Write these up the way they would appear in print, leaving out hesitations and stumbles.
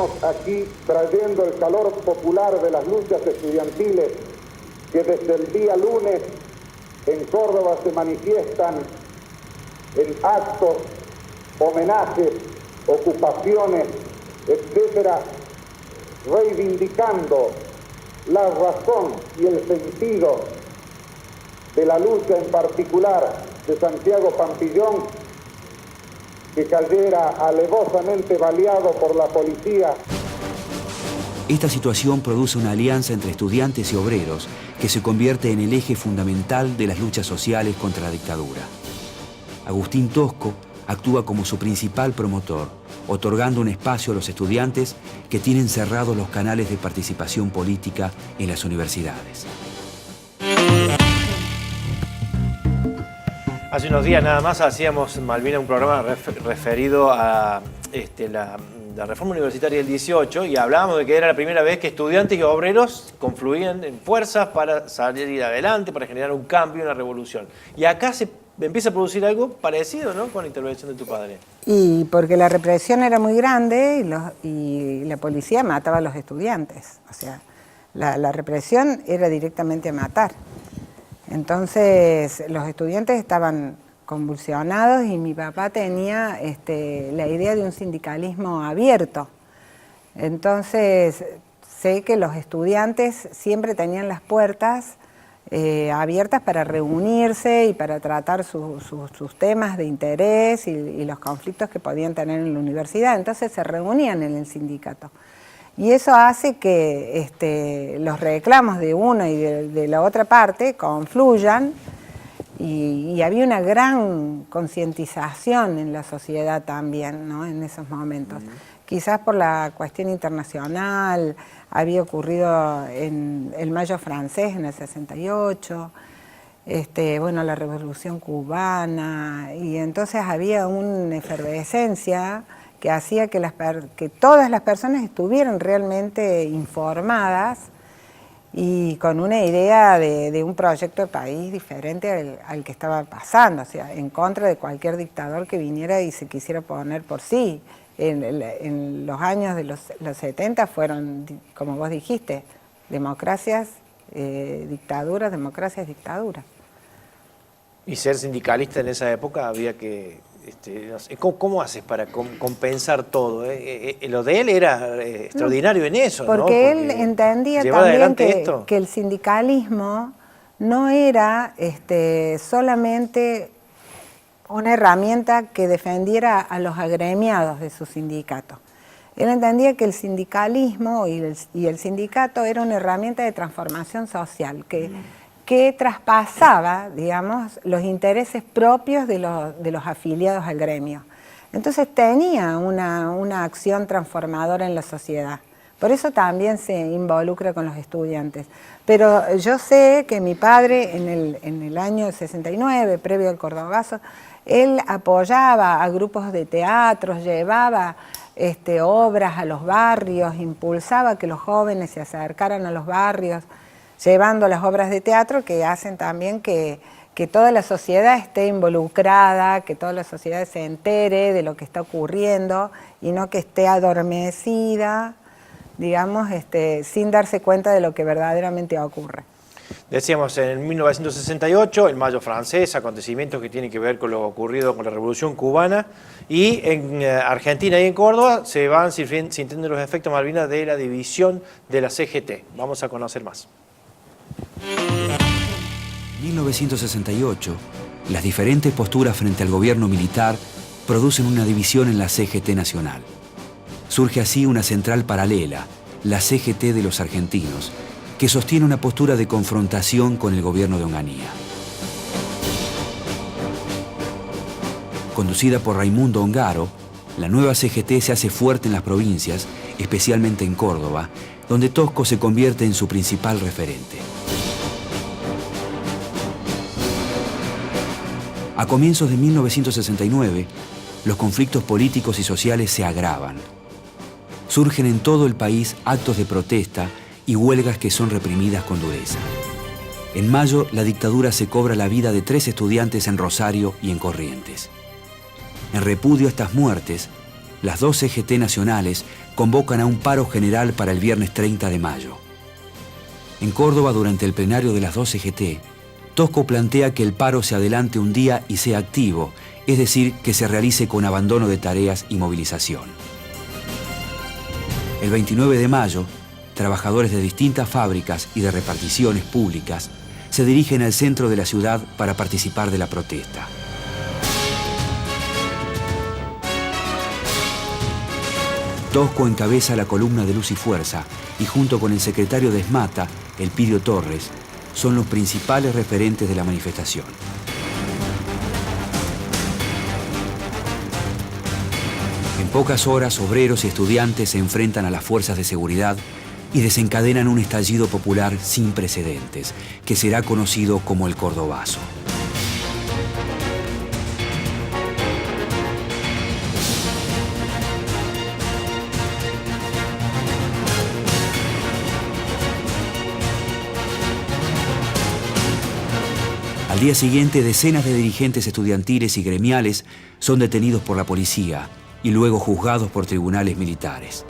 estamos aquí trayendo el calor popular de las luchas estudiantiles que desde el día lunes en Córdoba se manifiestan en actos, homenajes, ocupaciones, etcétera, reivindicando la razón y el sentido de la lucha en particular de Santiago Pampillón, que cayera alevosamente baleado por la policía. Esta situación produce una alianza entre estudiantes y obreros que se convierte en el eje fundamental de las luchas sociales contra la dictadura. Agustín Tosco actúa como su principal promotor, otorgando un espacio a los estudiantes que tienen cerrados los canales de participación política en las universidades. Hace unos días nada más hacíamos, Malvina, un programa referido a la reforma universitaria del 18 y hablábamos de que era la primera vez que estudiantes y obreros confluían en fuerzas para salir adelante, para generar un cambio, una revolución. Y acá se empieza a producir algo parecido, ¿no?, con la intervención de tu padre. Y porque la represión era muy grande y la policía mataba a los estudiantes. O sea, la represión era directamente a matar. Entonces los estudiantes estaban convulsionados y mi papá tenía la idea de un sindicalismo abierto. Entonces sé que los estudiantes siempre tenían las puertas abiertas para reunirse y para tratar sus temas de interés y los conflictos que podían tener en la universidad. Entonces se reunían en el sindicato. Y eso hace que los reclamos de una y de la otra parte confluyan y había una gran concientización en la sociedad también, ¿no?, en esos momentos. Quizás por la cuestión internacional, había ocurrido en el Mayo francés en el 68, bueno, la Revolución cubana, y entonces había una efervescencia que hacía que todas las personas estuvieran realmente informadas y con una idea de un proyecto de país diferente al que estaba pasando, o sea, en contra de cualquier dictador que viniera y se quisiera poner por sí. En los años de los 70 fueron, como vos dijiste, democracias, dictaduras, democracias, dictaduras. Y ser sindicalista en esa época había que... no sé, ¿cómo haces para compensar todo? Lo de él era extraordinario en eso, ¿no? Porque él entendía también que el sindicalismo no era solamente una herramienta que defendiera a los agremiados de su sindicato. Él entendía que el sindicalismo y el sindicato era una herramienta de transformación social que traspasaba, digamos, los intereses propios de los afiliados al gremio. Entonces tenía una acción transformadora en la sociedad. Por eso también se involucra con los estudiantes. Pero yo sé que mi padre en el año 69, previo al Cordobazo, él apoyaba a grupos de teatros, llevaba obras a los barrios, impulsaba que los jóvenes se acercaran a los barrios, llevando las obras de teatro que hacen también que toda la sociedad esté involucrada, que toda la sociedad se entere de lo que está ocurriendo y no que esté adormecida, digamos, sin darse cuenta de lo que verdaderamente ocurre. Decíamos, en 1968, el Mayo francés, acontecimientos que tienen que ver con lo ocurrido con la Revolución cubana, y en Argentina y en Córdoba se van sintiendo los efectos, Malvinas, de la división de la CGT. Vamos a conocer más. En 1968, las diferentes posturas frente al gobierno militar producen una división en la CGT nacional. Surge así una central paralela, la CGT de los argentinos, que sostiene una postura de confrontación con el gobierno de Onganía. Conducida por Raimundo Ongaro, la nueva CGT se hace fuerte en las provincias, especialmente en Córdoba, donde Tosco se convierte en su principal referente. A comienzos de 1969, los conflictos políticos y sociales se agravan. Surgen en todo el país actos de protesta y huelgas que son reprimidas con dureza. En mayo, la dictadura se cobra la vida de 3 estudiantes en Rosario y en Corrientes. En repudio a estas muertes, las 2 CGT nacionales convocan a un paro general para el viernes 30 de mayo. En Córdoba, durante el plenario de las 2 CGT, Tosco plantea que el paro se adelante un día y sea activo, es decir, que se realice con abandono de tareas y movilización. El 29 de mayo, trabajadores de distintas fábricas y de reparticiones públicas se dirigen al centro de la ciudad para participar de la protesta. Tosco encabeza la columna de Luz y Fuerza y junto con el secretario de ESMATA, Elpidio Torres, son los principales referentes de la manifestación. En pocas horas, obreros y estudiantes se enfrentan a las fuerzas de seguridad y desencadenan un estallido popular sin precedentes, que será conocido como el Cordobazo. Al día siguiente, decenas de dirigentes estudiantiles y gremiales son detenidos por la policía y luego juzgados por tribunales militares.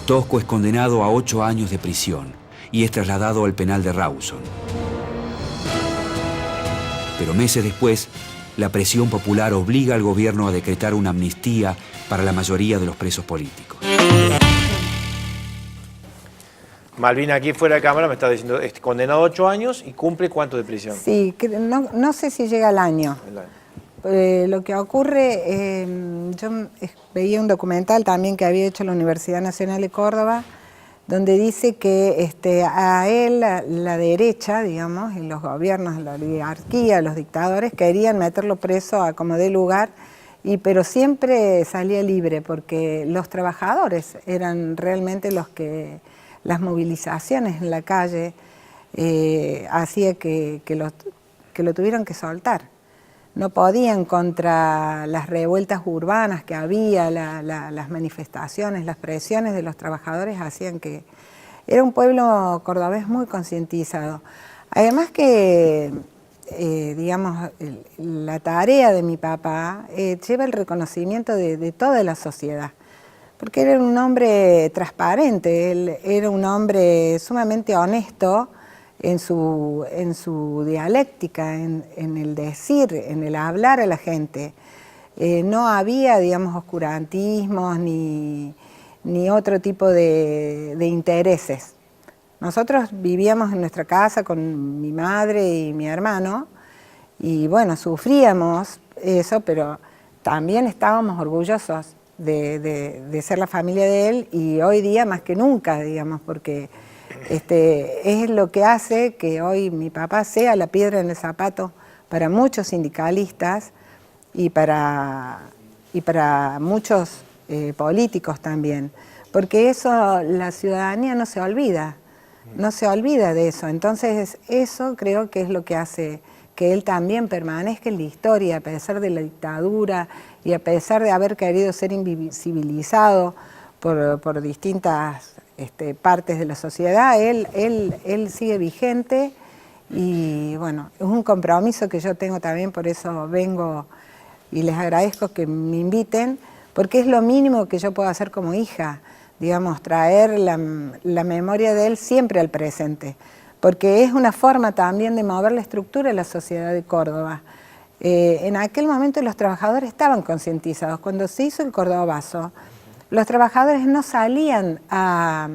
Tosco es condenado a 8 años de prisión y es trasladado al penal de Rawson. Pero meses después, la presión popular obliga al gobierno a decretar una amnistía para la mayoría de los presos políticos. Malvina, aquí fuera de cámara me está diciendo, condenado a 8 años y cumple ¿cuánto de prisión? Sí, no sé si llega al año. Lo que ocurre, yo veía un documental también que había hecho la Universidad Nacional de Córdoba, donde dice que a él, la derecha, digamos, y los gobiernos, la oligarquía, los dictadores, querían meterlo preso a como dé lugar, pero siempre salía libre, porque los trabajadores eran realmente los que... Las movilizaciones en la calle hacía que lo tuvieran que soltar. No podían contra las revueltas urbanas que había, las manifestaciones, las presiones de los trabajadores hacían que... Era un pueblo cordobés muy concientizado. Además que, digamos, la tarea de mi papá lleva el reconocimiento de toda la sociedad. Porque él era un hombre transparente, él era un hombre sumamente honesto en su dialéctica, en el decir, en el hablar a la gente. No había, digamos, oscurantismos ni otro tipo de intereses. Nosotros vivíamos en nuestra casa con mi madre y mi hermano y bueno, sufríamos eso, pero también estábamos orgullosos de ser la familia de él y hoy día más que nunca, digamos, porque es lo que hace que hoy mi papá sea la piedra en el zapato para muchos sindicalistas y para muchos políticos también, porque eso la ciudadanía no se olvida de eso. Entonces eso creo que es lo que hace que él también permanezca en la historia a pesar de la dictadura y a pesar de haber querido ser invisibilizado por distintas partes de la sociedad. Él sigue vigente y bueno, es un compromiso que yo tengo también, por eso vengo y les agradezco que me inviten, porque es lo mínimo que yo puedo hacer como hija, digamos, traer la memoria de él siempre al presente, porque es una forma también de mover la estructura de la sociedad de Córdoba. En aquel momento los trabajadores estaban concientizados. Cuando se hizo el Cordobazo, los trabajadores no salieron a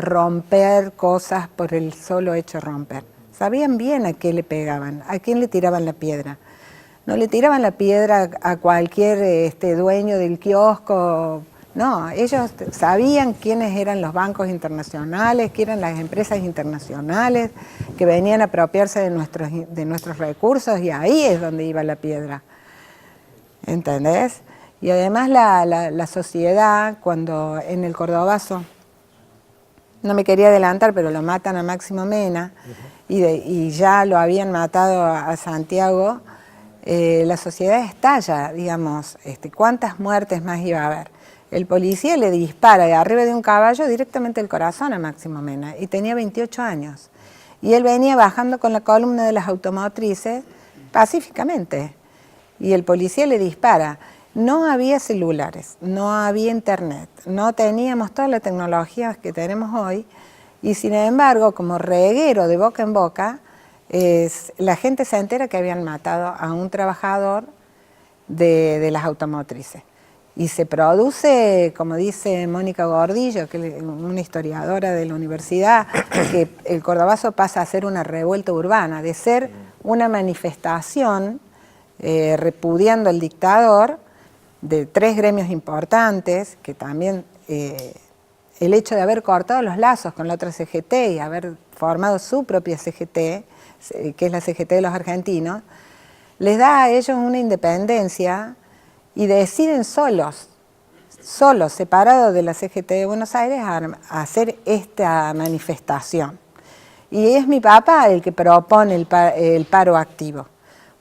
romper cosas por el solo hecho de romper. Sabían bien a qué le pegaban, a quién le tiraban la piedra. No le tiraban la piedra a cualquier dueño del kiosco. No, ellos sabían quiénes eran los bancos internacionales, quiénes eran las empresas internacionales que venían a apropiarse de nuestros recursos y ahí es donde iba la piedra. ¿Entendés? Y además la sociedad, cuando en el Cordobazo, no me quería adelantar, pero lo matan a Máximo Mena y ya lo habían matado a Santiago, la sociedad estalla, digamos, ¿cuántas muertes más iba a haber? El policía le dispara de arriba de un caballo directamente al corazón a Máximo Mena y tenía 28 años. Y él venía bajando con la columna de las automotrices pacíficamente y el policía le dispara. no había celulares, no había internet, no teníamos todas las tecnologías que tenemos hoy, y sin embargo, como reguero de boca en boca, la gente se entera que habían matado a un trabajador de las automotrices. Y se produce, como dice Mónica Gordillo, que es una historiadora de la universidad, que el Cordobazo pasa a ser una revuelta urbana, de ser una manifestación repudiando al dictador de 3 gremios importantes, que también el hecho de haber cortado los lazos con la otra CGT y haber formado su propia CGT, que es la CGT de los argentinos, les da a ellos una independencia y deciden solos, separados de la CGT de Buenos Aires, a hacer esta manifestación. Y es mi papá el que propone el paro activo,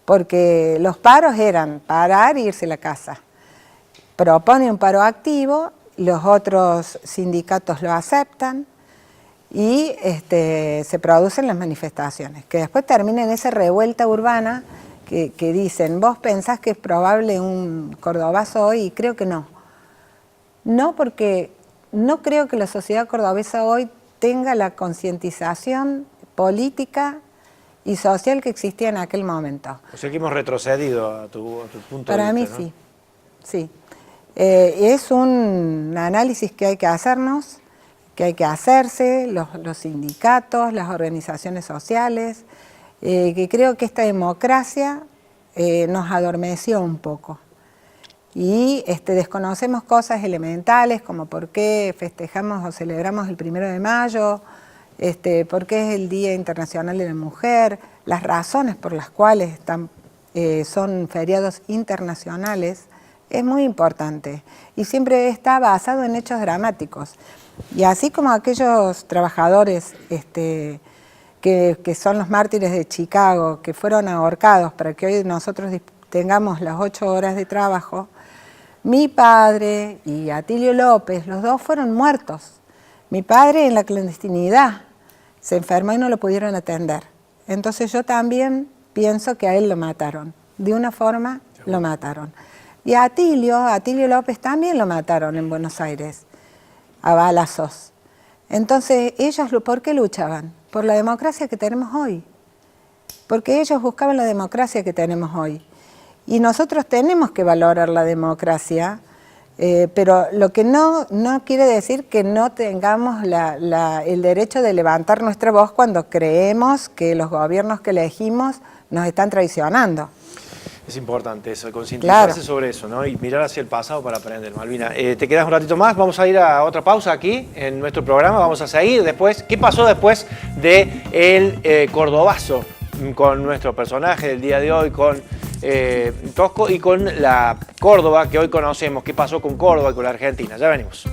porque los paros eran parar e irse a la casa. Propone un paro activo, los otros sindicatos lo aceptan y se producen las manifestaciones, que después terminan en esa revuelta urbana que dicen, vos pensás que es probable un cordobazo hoy, y creo que no. No, porque no creo que la sociedad cordobesa hoy tenga la concientización política y social que existía en aquel momento. O sea que hemos retrocedido a tu punto Para de mí vista, ¿no? sí, sí. Es un análisis que hay que hacernos, que hay que hacerse, los sindicatos, las organizaciones sociales, que creo que esta democracia nos adormeció un poco. Y desconocemos cosas elementales como por qué festejamos o celebramos el 1 de mayo, por qué es el Día Internacional de la Mujer, las razones por las cuales son feriados internacionales, es muy importante. Y siempre está basado en hechos dramáticos. Y así como aquellos trabajadores que son los mártires de Chicago, que fueron ahorcados para que hoy nosotros tengamos las 8 horas de trabajo, mi padre y Atilio López, los dos fueron muertos. Mi padre en la clandestinidad se enfermó y no lo pudieron atender. Entonces yo también pienso que a él lo mataron. De una forma lo mataron. Y a Atilio López también lo mataron en Buenos Aires, a balazos. Entonces ellos, ¿por qué luchaban? Por la democracia que tenemos hoy. Porque ellos buscaban la democracia que tenemos hoy. Y nosotros tenemos que valorar la democracia, pero lo que no quiere decir que no tengamos el derecho de levantar nuestra voz cuando creemos que los gobiernos que elegimos nos están traicionando. Es importante eso, concientizarse Claro. sobre eso, ¿no? Y mirar hacia el pasado para aprender. Malvina, ¿te quedas un ratito más? Vamos a ir a otra pausa aquí en nuestro programa. Vamos a seguir después. ¿Qué pasó después del Cordobazo? Con nuestro personaje del día de hoy, con Tosco, y con la Córdoba que hoy conocemos. ¿Qué pasó con Córdoba y con la Argentina? Ya venimos.